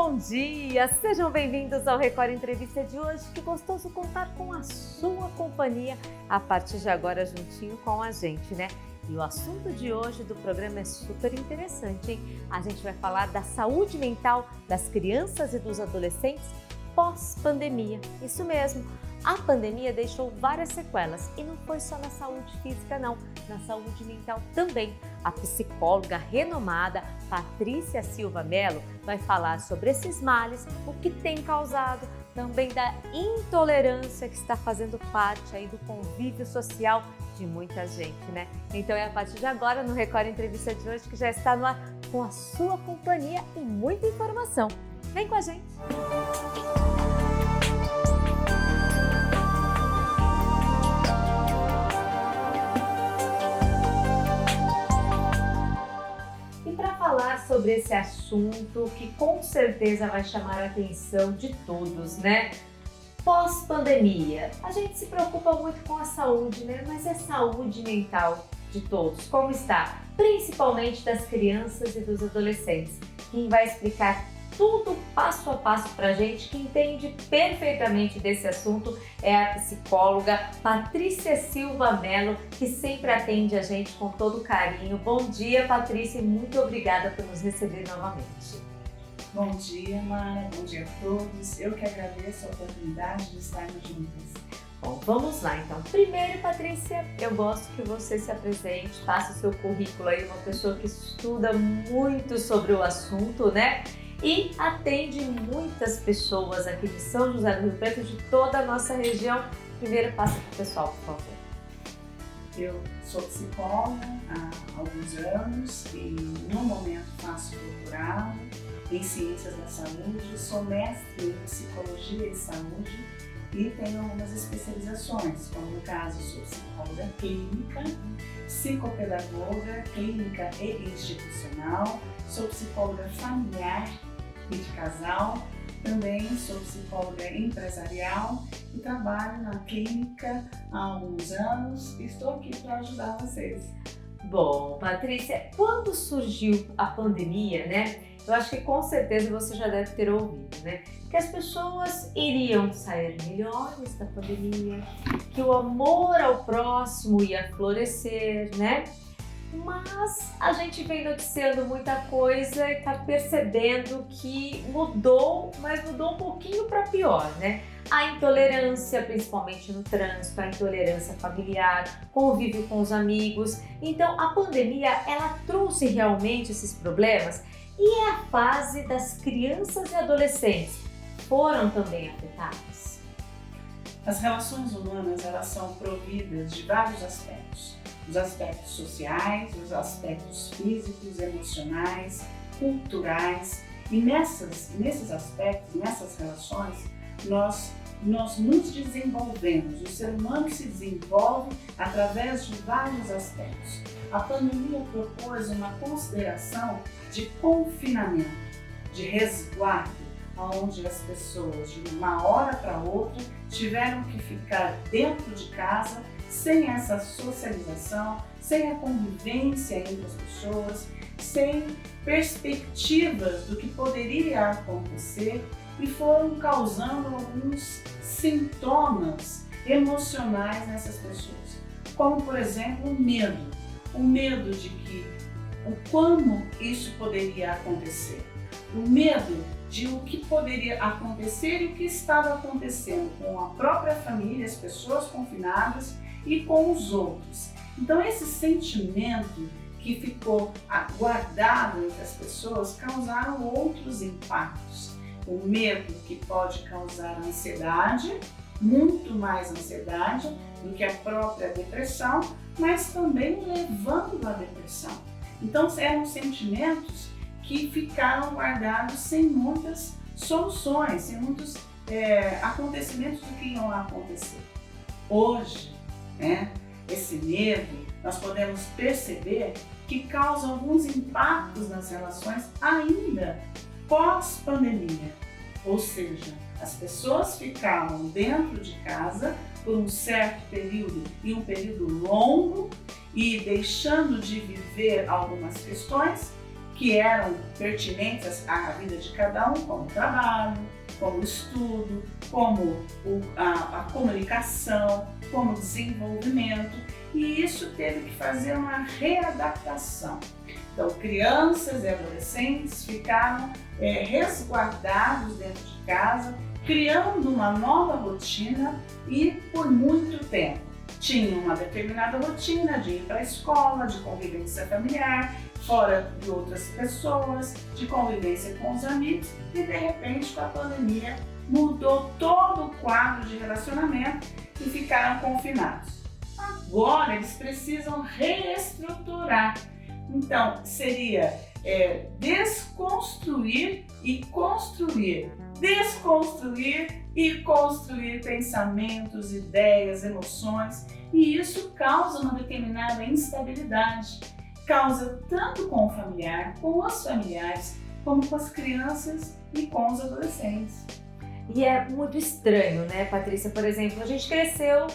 bom dia! Sejam bem-vindos ao Record Entrevista de hoje. Que gostoso contar com a sua companhia a partir de agora juntinho com a gente, né? E o assunto de hoje do programa é super interessante, hein? A gente vai falar da saúde mental das crianças e dos adolescentes pós-pandemia. Isso mesmo! A pandemia deixou várias sequelas e não foi só na saúde física não, na saúde mental também. A psicóloga renomada Patrícia Silva Mello vai falar sobre esses males, o que tem causado, também da intolerância que está fazendo parte aí do convívio social de muita gente, né? Então é a partir de agora no Record Entrevista de hoje que já está no ar com a sua companhia e muita informação. Vem com a gente! Falar sobre esse assunto que com certeza vai chamar a atenção de todos, né? Pós-pandemia, a gente se preocupa muito com a saúde, né? Mas é saúde mental de todos, como está? Principalmente das crianças e dos adolescentes. Quem vai explicar tudo passo a passo pra gente, que entende perfeitamente desse assunto, é a psicóloga Patrícia Silva Mello, que sempre atende a gente com todo carinho. Bom dia, Patrícia, e muito obrigada por nos receber novamente. Bom dia, Mara, bom dia a todos. Eu que agradeço a oportunidade de estarmos juntas. Bom, vamos lá então. Primeiro, Patrícia, eu gosto que você se apresente, faça o seu currículo aí, uma pessoa que estuda muito sobre o assunto, né? E atende muitas pessoas aqui de São José do Rio Preto, de toda a nossa região. Primeiro, passa para o pessoal, por favor. Eu sou psicóloga há alguns anos e no momento faço doutorado em Ciências da Saúde, sou mestre em Psicologia e Saúde e tenho algumas especializações, como no caso sou psicóloga clínica, psicopedagoga, clínica e institucional, sou psicóloga familiar e de casal, também sou psicóloga empresarial e trabalho na clínica há alguns anos e estou aqui para ajudar vocês. Bom, Patrícia, quando surgiu a pandemia, né? Eu acho que com certeza você já deve ter ouvido, né? Que as pessoas iriam sair melhores da pandemia, que o amor ao próximo ia florescer, né? Mas a gente vem noticiando muita coisa e está percebendo que mudou, mas mudou um pouquinho para pior, né? A intolerância, principalmente no trânsito, a intolerância familiar, convívio com os amigos. Então a pandemia, ela trouxe realmente esses problemas e é a fase das crianças e adolescentes foram também afetadas. As relações humanas, elas são providas de vários aspectos. Os aspectos sociais, os aspectos físicos, emocionais, culturais. E nesses aspectos, nessas relações, nós nos desenvolvemos. O ser humano se desenvolve através de vários aspectos. A pandemia propôs uma consideração de confinamento, de resguardo, onde as pessoas, de uma hora para outra, tiveram que ficar dentro de casa, sem essa socialização, sem a convivência entre as pessoas, sem perspectivas do que poderia acontecer e foram causando alguns sintomas emocionais nessas pessoas, como por exemplo o medo de que como isso poderia acontecer, o medo de o que poderia acontecer e o que estava acontecendo com a própria família, as pessoas confinadas e com os outros. Então esse sentimento que ficou guardado entre as pessoas causaram outros impactos. O medo que pode causar ansiedade, muito mais ansiedade do que a própria depressão, mas também levando à depressão. Então eram sentimentos que ficaram guardados sem muitas soluções, sem muitos acontecimentos do que iam acontecer. Hoje, esse medo, nós podemos perceber que causa alguns impactos nas relações ainda pós-pandemia. Ou seja, as pessoas ficavam dentro de casa por um certo período e um período longo e deixando de viver algumas questões que eram pertinentes à vida de cada um, como o trabalho, como o estudo, como a comunicação, como o desenvolvimento, e isso teve que fazer uma readaptação. Então, crianças e adolescentes ficaram resguardados dentro de casa, criando uma nova rotina e por muito tempo. Tinham uma determinada rotina de ir para a escola, de convivência familiar, fora de outras pessoas, de convivência com os amigos, e de repente, com a pandemia, mudou todo o quadro de relacionamento e ficaram confinados. Agora eles precisam reestruturar. Então, seria desconstruir e construir. Desconstruir e construir pensamentos, ideias, emoções, e isso causa uma determinada instabilidade. Causa tanto com o familiar, com os familiares, como com as crianças e com os adolescentes. E é muito estranho, né, Patrícia? Por exemplo, a gente cresceu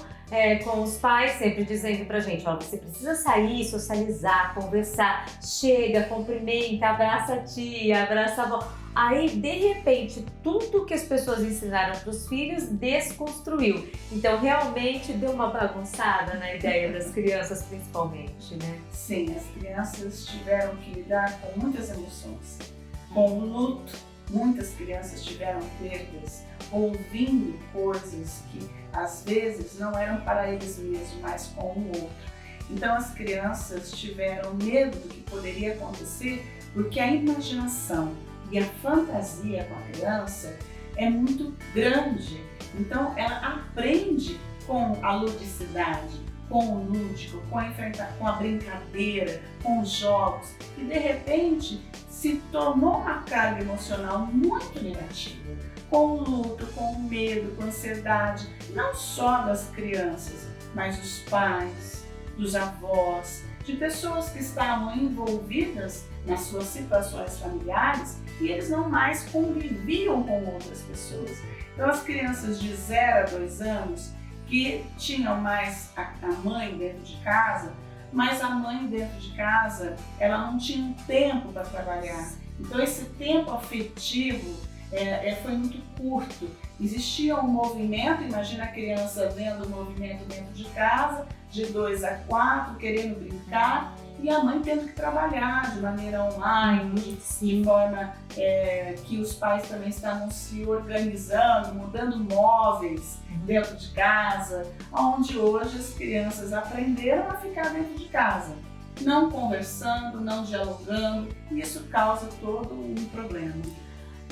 com os pais sempre dizendo pra gente, ó, você precisa sair, socializar, conversar, chega, cumprimenta, abraça a tia, abraça a avó. Aí, de repente, tudo que as pessoas ensinaram para os filhos desconstruiu. Então, realmente deu uma bagunçada na ideia das crianças, principalmente, né? Sim, as crianças tiveram que lidar com muitas emoções, com o luto. Muitas crianças tiveram perdas, ouvindo coisas que às vezes não eram para eles mesmos, mas com o outro. Então as crianças tiveram medo do que poderia acontecer, porque a imaginação e a fantasia com a criança é muito grande. Então ela aprende com a ludicidade, com o lúdico, com a brincadeira, com os jogos, e de repente se tornou uma carga emocional muito negativa, com o luto, com o medo, com a ansiedade, não só das crianças, mas dos pais, dos avós, de pessoas que estavam envolvidas nas suas situações familiares e eles não mais conviviam com outras pessoas. Então as crianças de 0 a 2 anos que tinham mais a mãe dentro de casa, mas a mãe dentro de casa, ela não tinha um tempo para trabalhar. Então esse tempo afetivo foi muito curto. Existia um movimento, imagina a criança vendo o movimento dentro de casa, de 2 a 4, querendo brincar, e a mãe tendo que trabalhar de maneira online, de forma que os pais também estavam se organizando, mudando móveis dentro de casa, onde hoje as crianças aprenderam a ficar dentro de casa, não conversando, não dialogando, e isso causa todo um problema.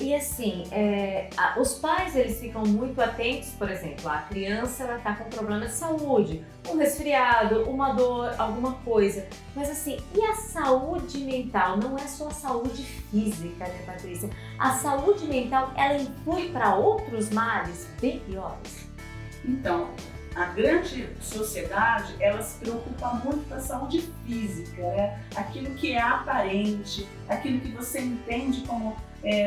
E assim, os pais eles ficam muito atentos, por exemplo, a criança ela está com problema de saúde, um resfriado, uma dor, alguma coisa. Mas assim, e a saúde mental? Não é só a saúde física, né, Patrícia? A saúde mental, ela influi para outros males bem piores. Então, a grande sociedade, ela se preocupa muito com a saúde física, né? Aquilo que é aparente, aquilo que você entende como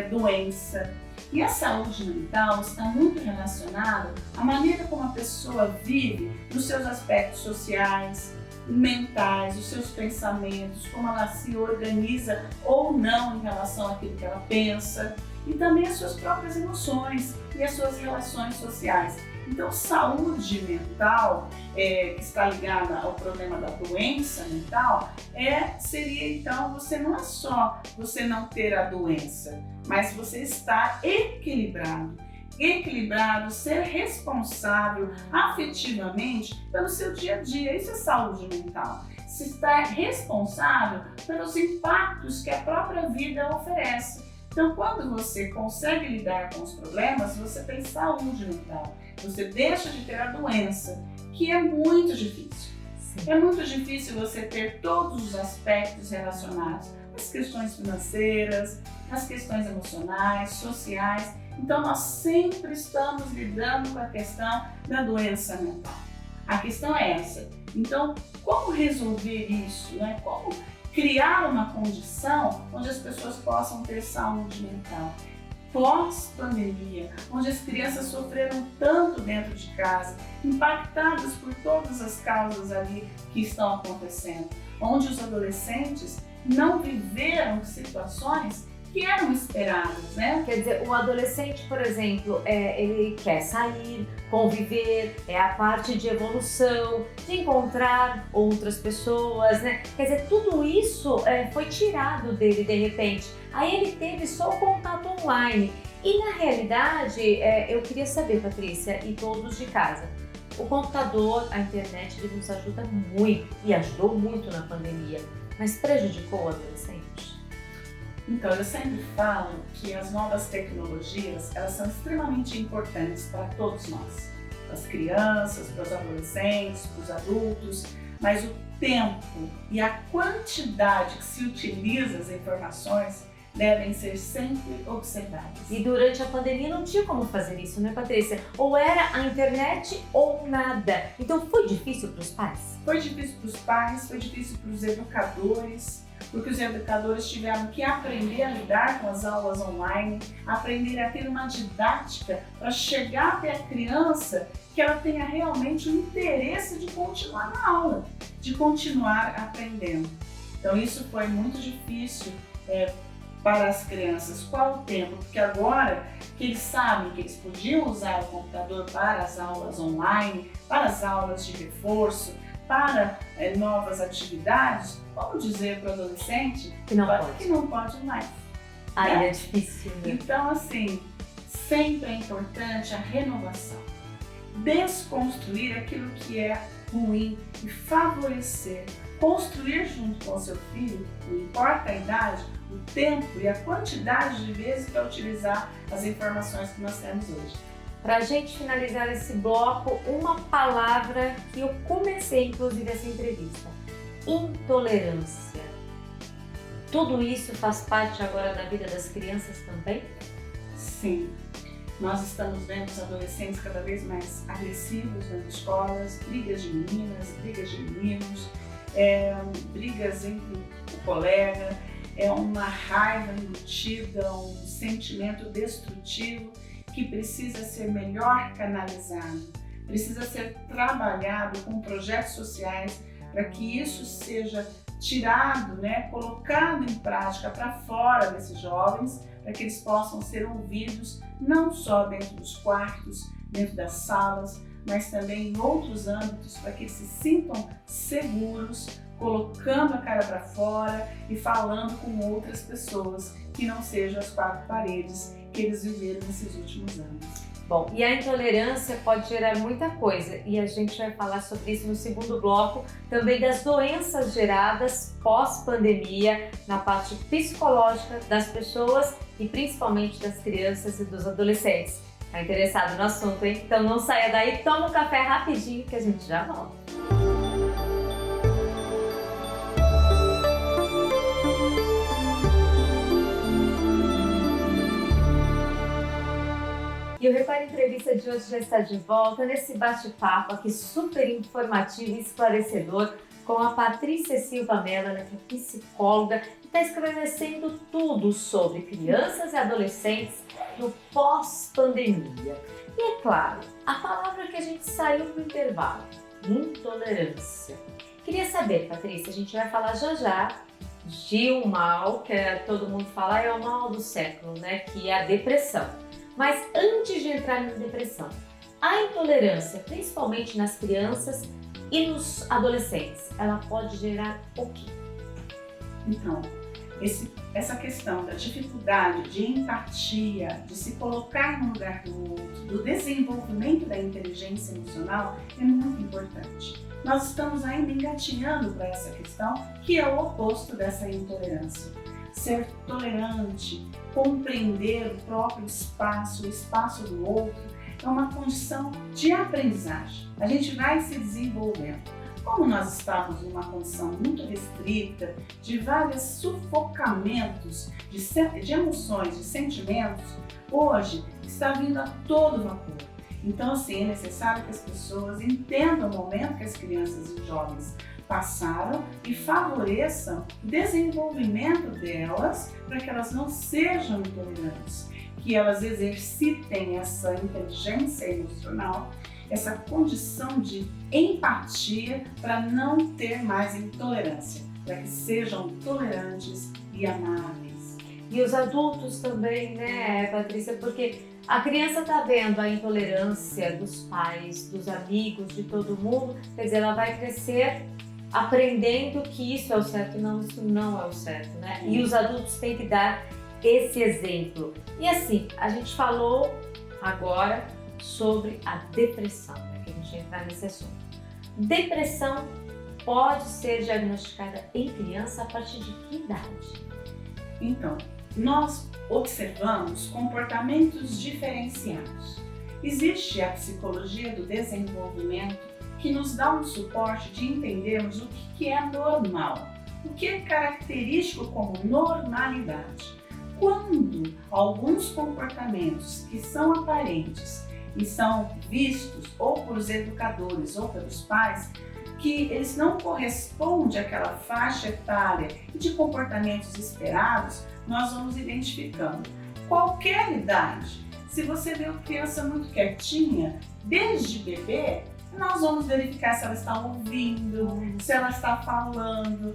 doença. E a saúde mental está muito relacionada à maneira como a pessoa vive nos seus aspectos sociais, mentais, os seus pensamentos, como ela se organiza ou não em relação àquilo que ela pensa, e também as suas próprias emoções e as suas relações sociais. Então, saúde mental, que está ligada ao problema da doença mental, seria então você não é só você não ter a doença, mas você estar equilibrado, ser responsável afetivamente pelo seu dia a dia. Isso é saúde mental. Se estar responsável pelos impactos que a própria vida oferece. Então, quando você consegue lidar com os problemas, você tem saúde mental. Você deixa de ter a doença, que é muito difícil. Sim. É muito difícil você ter todos os aspectos relacionados às questões financeiras, às questões emocionais, sociais. Então, nós sempre estamos lidando com a questão da doença mental. A questão é essa. Então, como resolver isso, né? Como criar uma condição onde as pessoas possam ter saúde mental? Pós-pandemia, onde as crianças sofreram tanto dentro de casa, impactadas por todas as causas ali que estão acontecendo, onde os adolescentes não viveram situações que eram esperadas, né? Quer dizer, o adolescente, por exemplo, ele quer sair, conviver, é a parte de evolução, de encontrar outras pessoas, né? Quer dizer, tudo isso foi tirado dele de repente. Aí ele teve só o contato online. E na realidade, eu queria saber, Patrícia, e todos de casa, o computador, a internet, ele nos ajuda muito e ajudou muito na pandemia, mas prejudicou o adolescente? Então, eu sempre falo que as novas tecnologias, elas são extremamente importantes para todos nós, para as crianças, para os adolescentes, para os adultos, mas o tempo e a quantidade que se utiliza as informações devem ser sempre observadas. E durante a pandemia não tinha como fazer isso, né, Patrícia? Ou era a internet ou nada. Então foi difícil para os pais? Foi difícil para os pais, foi difícil para os educadores, porque os educadores tiveram que aprender a lidar com as aulas online, aprender a ter uma didática para chegar até a criança que ela tenha realmente o interesse de continuar na aula, de continuar aprendendo. Então isso foi muito difícil para as crianças. Qual o tempo? Porque agora que eles sabem que eles podiam usar o computador para as aulas online, para as aulas de reforço, para novas atividades, vamos dizer para o adolescente que não pode mais. Aí né? é difícil, né? Então, assim, sempre é importante a renovação. Desconstruir aquilo que é ruim e favorecer, construir junto com o seu filho, não importa a idade, o tempo e a quantidade de vezes que vai utilizar as informações que nós temos hoje. Para a gente finalizar esse bloco, uma palavra que eu comecei inclusive essa entrevista: intolerância. Tudo isso faz parte agora da vida das crianças também? Sim. Nós estamos vendo os adolescentes cada vez mais agressivos nas escolas, brigas de meninas, brigas de meninos, brigas entre o colega, uma raiva embutida, um sentimento destrutivo que precisa ser melhor canalizado, precisa ser trabalhado com projetos sociais para que isso seja tirado, colocado em prática para fora desses jovens, para que eles possam ser ouvidos não só dentro dos quartos, dentro das salas, mas também em outros âmbitos, para que eles se sintam seguros, colocando a cara para fora e falando com outras pessoas que não sejam as quatro paredes que eles viveram nesses últimos anos. Bom, e a intolerância pode gerar muita coisa e a gente vai falar sobre isso no segundo bloco, também das doenças geradas pós-pandemia na parte psicológica das pessoas e principalmente das crianças e dos adolescentes. Tá interessado no assunto, hein? Então não saia daí, toma um café rapidinho que a gente já volta. E o Repare Entrevista de hoje já está de volta nesse bate-papo aqui super informativo e esclarecedor com a Patrícia Silva Mello, ela é psicóloga, que está esclarecendo tudo sobre crianças e adolescentes no pós-pandemia. E é claro, a palavra que a gente saiu no intervalo, intolerância. Queria saber, Patrícia, a gente vai falar já de um mal que todo mundo fala, é o mal do século, né? Que é a depressão. Mas antes de entrar na depressão, a intolerância, principalmente nas crianças e nos adolescentes, ela pode gerar o quê? Então, essa questão da dificuldade de empatia, de se colocar no lugar do outro, do desenvolvimento da inteligência emocional é muito importante. Nós estamos ainda engatinhando para essa questão, que é o oposto dessa intolerância. Ser tolerante, compreender o próprio espaço, o espaço do outro, é uma condição de aprendizagem. A gente vai se desenvolvendo. Como nós estamos numa condição muito restrita, de vários sufocamentos de emoções, de sentimentos, hoje está vindo a todo vapor. Então, assim, é necessário que as pessoas entendam o momento que as crianças e os jovens passaram e favoreçam o desenvolvimento delas para que elas não sejam intolerantes, que elas exercitem essa inteligência emocional, essa condição de empatia para não ter mais intolerância. para que sejam tolerantes e amáveis. E os adultos também, né, Patrícia? Porque a criança está vendo a intolerância dos pais, dos amigos, de todo mundo, quer dizer, ela vai crescer aprendendo que isso é o certo, não, isso não é o certo, né? E os adultos têm que dar esse exemplo. E assim, a gente falou agora sobre a depressão, né? Que a gente vai entrar nesse assunto. Depressão pode ser diagnosticada em criança a partir de que idade? Então, nós observamos comportamentos diferenciados. Existe a psicologia do desenvolvimento que nos dá um suporte de entendermos o que é normal, o que é característico como normalidade. Quando alguns comportamentos que são aparentes e são vistos ou pelos educadores ou pelos pais, que eles não correspondem àquela faixa etária e de comportamentos esperados, nós vamos identificando. Qualquer idade, se você vê uma criança muito quietinha, desde bebê, nós vamos verificar se ela está ouvindo, se ela está falando,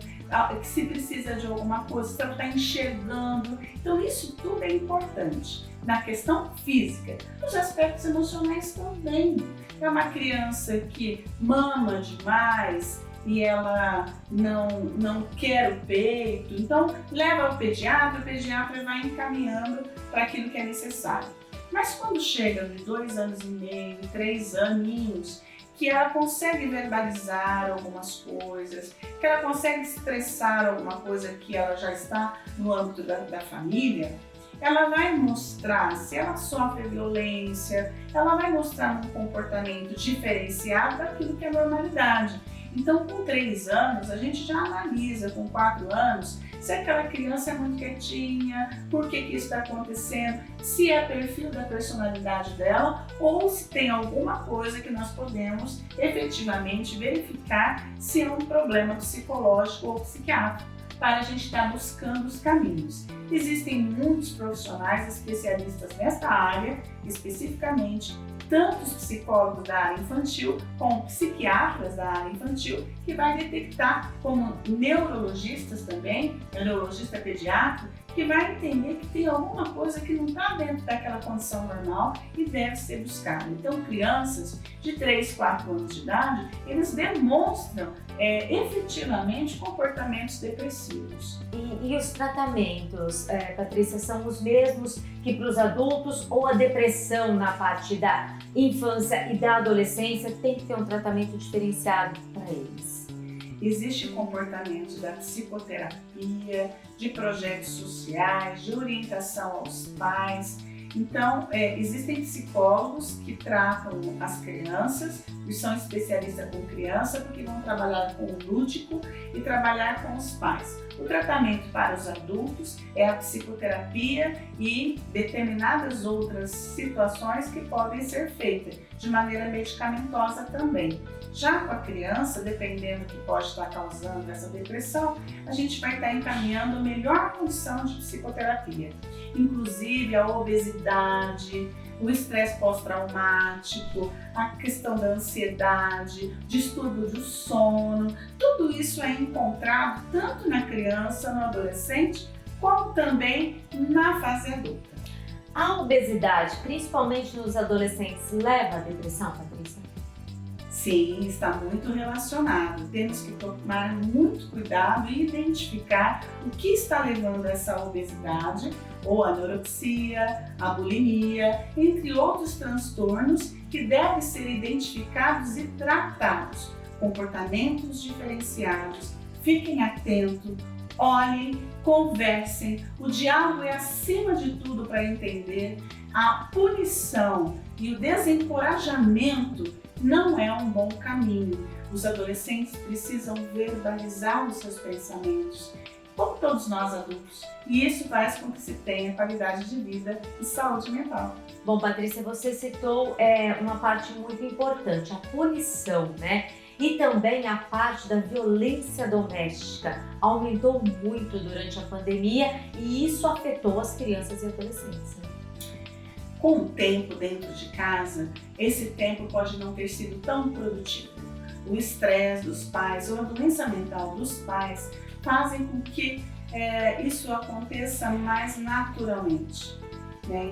se precisa de alguma coisa, se ela está enxergando. Então isso tudo é importante na questão física. Nos aspectos emocionais também. É uma criança que mama demais e ela não quer o peito, então leva ao pediatra, o pediatra vai encaminhando para aquilo que é necessário. Mas quando chega de 2 anos e meio, 3 aninhos, que ela consegue verbalizar algumas coisas, que ela consegue expressar alguma coisa que ela já está no âmbito da família, ela vai mostrar se ela sofre violência, ela vai mostrar um comportamento diferenciado daquilo que é normalidade. Então, com 3 anos, a gente já analisa, com 4 anos, se aquela criança é muito quietinha, por que isso está acontecendo, se é perfil da personalidade dela ou se tem alguma coisa que nós podemos efetivamente verificar se é um problema psicológico ou psiquiátrico, para a gente estar buscando os caminhos. Existem muitos profissionais especialistas nesta área, especificamente, tanto os psicólogos da área infantil, como psiquiatras da área infantil, que vai detectar, como neurologistas também, neurologista pediatra, que vai entender que tem alguma coisa que não está dentro daquela condição normal e deve ser buscada. Então, crianças de 3, 4 anos de idade, eles demonstram efetivamente comportamentos depressivos. E os tratamentos, Patrícia, são os mesmos que para os adultos, ou a depressão na parte da infância e da adolescência tem que ter um tratamento diferenciado para eles? Existe comportamento da psicoterapia, de projetos sociais, de orientação aos pais. Então, existem psicólogos que tratam as crianças e são especialistas com criança porque vão trabalhar com o lúdico e trabalhar com os pais. O tratamento para os adultos é a psicoterapia e determinadas outras situações que podem ser feitas de maneira medicamentosa também. Já com a criança, dependendo do que pode estar causando essa depressão, a gente vai estar encaminhando a melhor condição de psicoterapia. Inclusive a obesidade, o estresse pós-traumático, a questão da ansiedade, distúrbio do sono, tudo isso é encontrado tanto na criança, no adolescente, como também na fase adulta. A obesidade, principalmente nos adolescentes, leva à depressão, Patrícia? Sim, está muito relacionado. Temos que tomar muito cuidado e identificar o que está levando a essa obesidade, ou a anorexia, a bulimia, entre outros transtornos que devem ser identificados e tratados. Comportamentos diferenciados, fiquem atentos, olhem, conversem. O diálogo é acima de tudo para entender. A punição e o desencorajamento não é um bom caminho. Os adolescentes precisam verbalizar os seus pensamentos, como todos nós adultos, e isso faz com que se tenha qualidade de vida e saúde mental. Bom, Patrícia, você citou uma parte muito importante, a punição, né? E também a parte da violência doméstica aumentou muito durante a pandemia e isso afetou as crianças e adolescentes, né? Com o tempo dentro de casa, esse tempo pode não ter sido tão produtivo. O estresse dos pais ou a doença mental dos pais fazem com que isso aconteça mais naturalmente.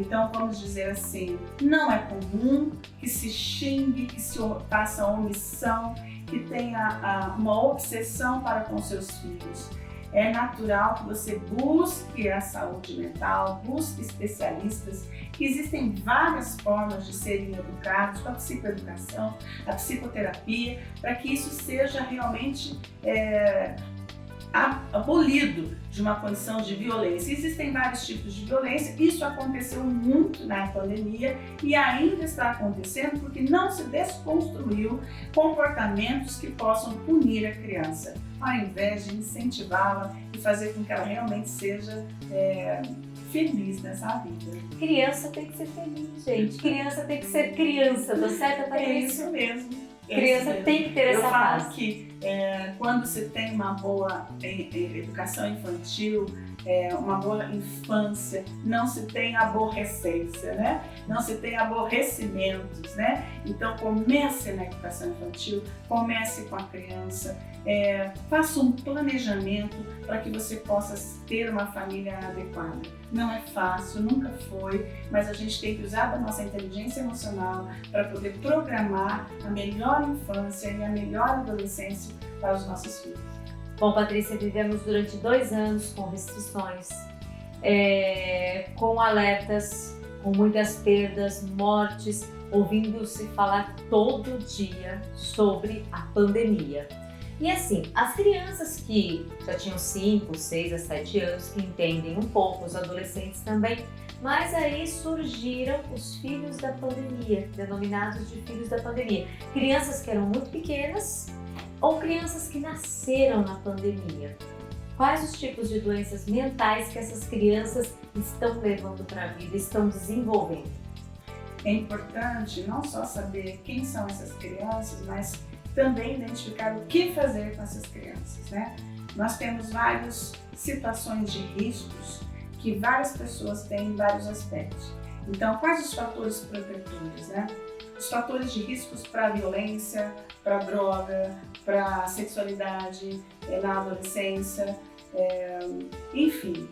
Então, vamos dizer assim, não é comum que se xingue, que se faça omissão, que tenha uma obsessão para com seus filhos. É natural que você busque a saúde mental, busque especialistas, que existem várias formas de serem educados, com a psicoeducação, a psicoterapia, para que isso seja realmente abolido de uma condição de violência. Existem vários tipos de violência, isso aconteceu muito na pandemia e ainda está acontecendo porque não se desconstruiu comportamentos que possam punir a criança, ao invés de incentivá-la e fazer com que ela realmente seja feliz nessa vida. Criança tem que ser feliz, gente. Criança tem que ser criança, tá certo, Patrícia? É isso mesmo. Criança tem que ter essa fase. Eu falo que quando você tem uma boa educação infantil, uma boa infância, não se tem aborrecência, né? Não se tem aborrecimentos, né? Então comece na educação infantil, comece com a criança, faça um planejamento para que você possa ter uma família adequada. Não é fácil, nunca foi, mas a gente tem que usar da nossa inteligência emocional para poder programar a melhor infância e a melhor adolescência para os nossos filhos. Bom, Patrícia, vivemos durante 2 anos com restrições, com alertas, com muitas perdas, mortes, ouvindo-se falar todo dia sobre a pandemia. E assim, as crianças que já tinham 5, 6 a 7 anos, que entendem um pouco, os adolescentes também, mas aí surgiram os filhos da pandemia, denominados de filhos da pandemia. Crianças que eram muito pequenas ou crianças que nasceram na pandemia. Quais os tipos de doenças mentais que essas crianças estão levando para a vida, estão desenvolvendo? É importante não só saber quem são essas crianças, mas também identificar o que fazer com essas crianças, né? Nós temos várias situações de riscos que várias pessoas têm em vários aspectos. Então, quais os fatores protetores, né? Os fatores de riscos para a violência, para a droga, para a sexualidade na adolescência, enfim.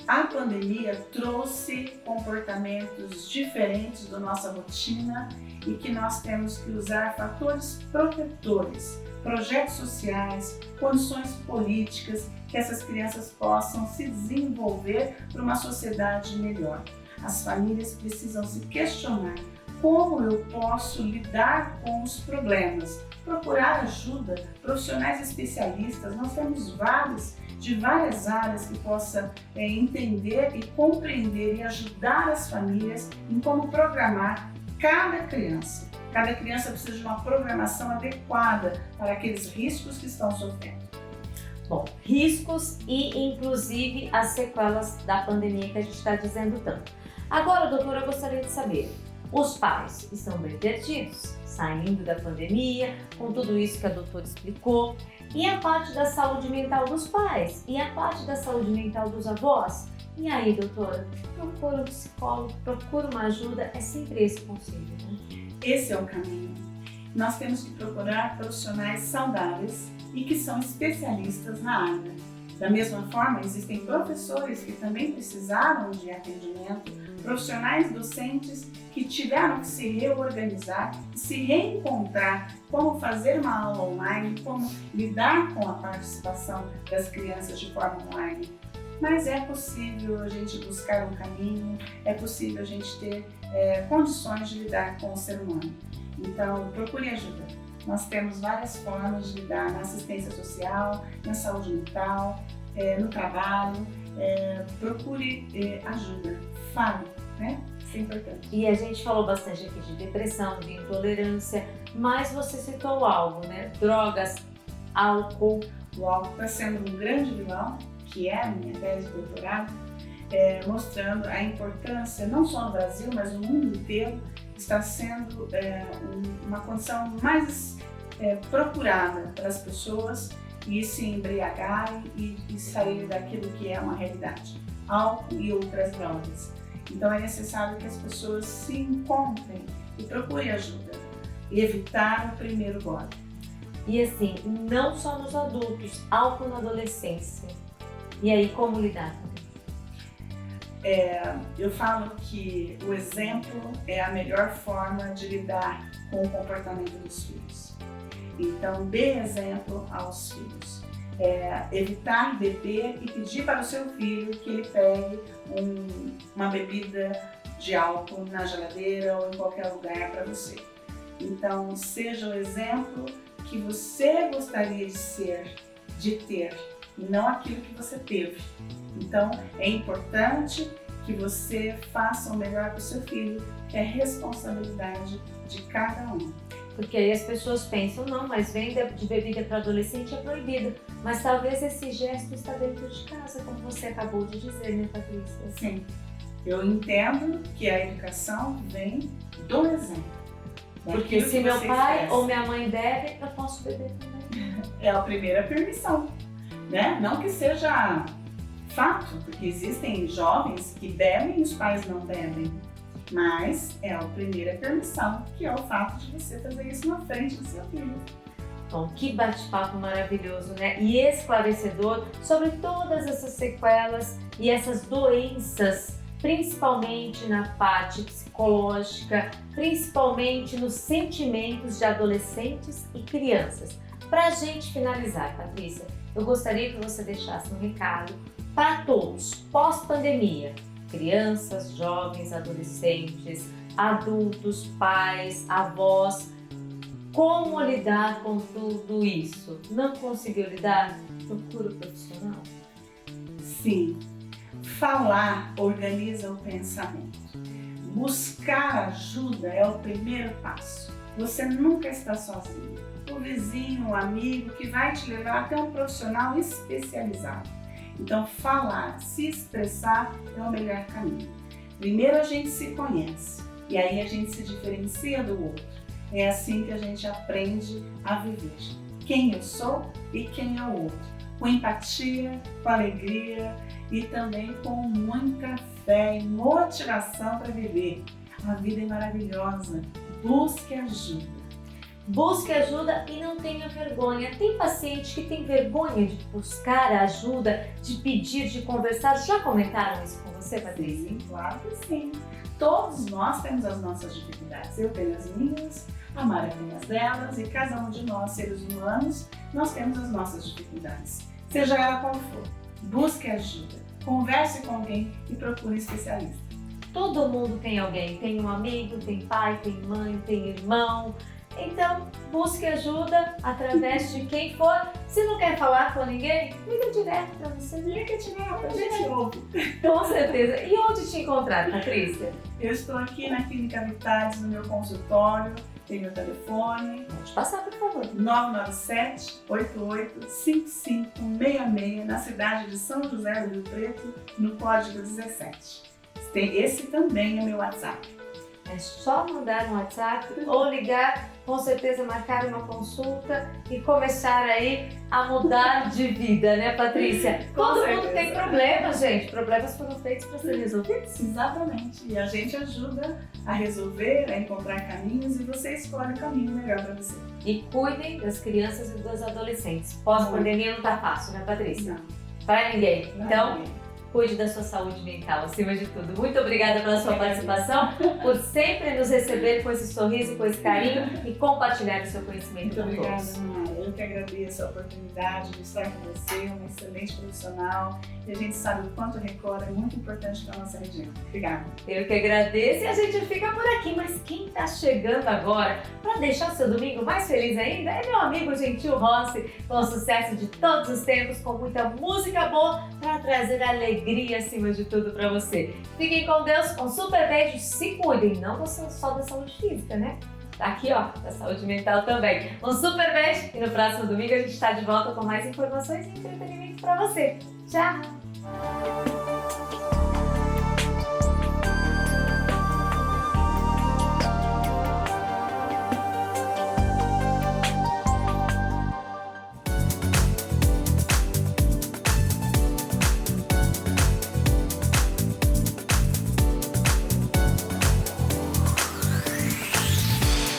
A pandemia trouxe comportamentos diferentes da nossa rotina e que nós temos que usar fatores protetores, projetos sociais, condições políticas, que essas crianças possam se desenvolver para uma sociedade melhor. As famílias precisam se questionar como eu posso lidar com os problemas, procurar ajuda, profissionais especialistas, nós temos vários de várias áreas que possa entender e compreender e ajudar as famílias em como programar cada criança. Cada criança precisa de uma programação adequada para aqueles riscos que estão sofrendo. Bom, riscos e inclusive as sequelas da pandemia que a gente está dizendo tanto. Agora, doutora, eu gostaria de saber, os pais estão bem perdidos, saindo da pandemia, com tudo isso que a doutora explicou, e a parte da saúde mental dos pais, e a parte da saúde mental dos avós? E aí, doutora, procura um psicólogo, procura uma ajuda, é sempre esse conselho, né? Esse é o caminho. Nós temos que procurar profissionais saudáveis e que são especialistas na área. Da mesma forma, existem professores que também precisaram de atendimento, profissionais docentes que tiveram que se reorganizar, se reencontrar, como fazer uma aula online, como lidar com a participação das crianças de forma online. Mas é possível a gente buscar um caminho, é possível a gente ter condições de lidar com o ser humano. Então, procure ajuda. Nós temos várias formas de lidar na assistência social, na saúde mental, no trabalho. Procure ajuda, fale, né? Isso é importante. E a gente falou bastante aqui de depressão, de intolerância, mas você citou algo, né? Drogas, álcool. O álcool está sendo um grande vilão, que é a minha tese de doutorado, mostrando a importância, não só no Brasil, mas no mundo inteiro, está sendo uma condição mais procurada para as pessoas e se embriagarem e sair daquilo que é uma realidade, álcool e outras drogas. Então é necessário que as pessoas se encontrem e procurem ajuda e evitar o primeiro gole. E assim, não só nos adultos, álcool na adolescência. E aí, como lidar? Eu falo que o exemplo é a melhor forma de lidar com o comportamento dos filhos. Então, dê exemplo aos filhos. Evitar beber e pedir para o seu filho que ele pegue uma bebida de álcool na geladeira ou em qualquer lugar para você. Então, seja o exemplo que você gostaria de ter, e não aquilo que você teve. Então, é importante que você faça o melhor para o seu filho, que é responsabilidade de cada um. Porque aí as pessoas pensam, não, mas venda de bebida para adolescente é proibida. Mas talvez esse gesto está dentro de casa, como você acabou de dizer, né, Patrícia? Sim, eu entendo que a educação vem do exemplo. Porque se meu pai ou minha mãe bebe, eu posso beber também. É a primeira permissão, né? Não que seja fato, porque existem jovens que bebem e os pais não bebem. Mas é a primeira permissão, que é o fato de você fazer isso na frente do seu filho. Bom, que bate-papo maravilhoso, né? E esclarecedor sobre todas essas sequelas e essas doenças, principalmente na parte psicológica, principalmente nos sentimentos de adolescentes e crianças. Para a gente finalizar, Patrícia, eu gostaria que você deixasse um recado para todos, pós-pandemia. Crianças, jovens, adolescentes, adultos, pais, avós. Como lidar com tudo isso? Não conseguiu lidar? Procura o profissional. Sim. Falar organiza o pensamento. Buscar ajuda é o primeiro passo. Você nunca está sozinho. O vizinho, o amigo que vai te levar até um profissional especializado. Então, falar, se expressar é o melhor caminho. Primeiro a gente se conhece e aí a gente se diferencia do outro. É assim que a gente aprende a viver. Quem eu sou e quem é o outro. Com empatia, com alegria e também com muita fé e motivação para viver. A vida é maravilhosa. Busque ajuda. Busque ajuda e não tenha vergonha. Tem paciente que tem vergonha de buscar ajuda, de pedir, de conversar. Já comentaram isso com você, Patrícia? Sim, claro que sim. Todos nós temos as nossas dificuldades. Eu tenho as minhas, a Mara tem as delas e cada um de nós, seres humanos, nós temos as nossas dificuldades. Seja ela qual for, busque ajuda. Converse com alguém e procure um especialista. Todo mundo tem alguém. Tem um amigo, tem pai, tem mãe, tem irmão. Então, busque ajuda através de quem for. Se não quer falar com ninguém, liga direto para você. Liga direto, a gente ouve. Com certeza. E onde te encontrar, Patrícia? Eu estou aqui na Clínica Vitalis, no meu consultório. Tem meu telefone. Pode passar, por favor. 997-88-5566, na cidade de São José do Rio Preto, no código 17. Esse também é meu WhatsApp. É só mandar um WhatsApp ou ligar, com certeza marcar uma consulta e começar aí a mudar de vida, né, Patrícia? Todo mundo tem problemas, gente. Problemas foram feitos para ser resolvidos. Exatamente. E a gente ajuda a resolver, a encontrar caminhos e você escolhe o caminho melhor para você. E cuidem das crianças e dos adolescentes. Pós-pandemia não tá fácil, né, Patrícia? Não. Para ninguém. Então, ninguém. Cuide da sua saúde mental, acima de tudo. Muito obrigada pela sua participação, por sempre nos receber com esse sorriso, com esse carinho e compartilhar o seu conhecimento com Muito todos. obrigada, Mara. Eu que agradeço a oportunidade de estar com você, uma excelente profissional. E a gente sabe o quanto o Record é muito importante para a nossa região. Obrigada. Eu que agradeço e a gente fica por aqui. Mas quem está chegando agora para deixar o seu domingo mais feliz ainda é meu amigo Gentil Rossi, com o sucesso de todos os tempos, com muita música boa para trazer alegria acima de tudo para você. Fiquem com Deus, um super beijo, se cuidem, não só da saúde física, né? Tá aqui, ó, da saúde mental também. Um super beijo e no próximo domingo a gente está de volta com mais informações e entretenimento para você. Tchau!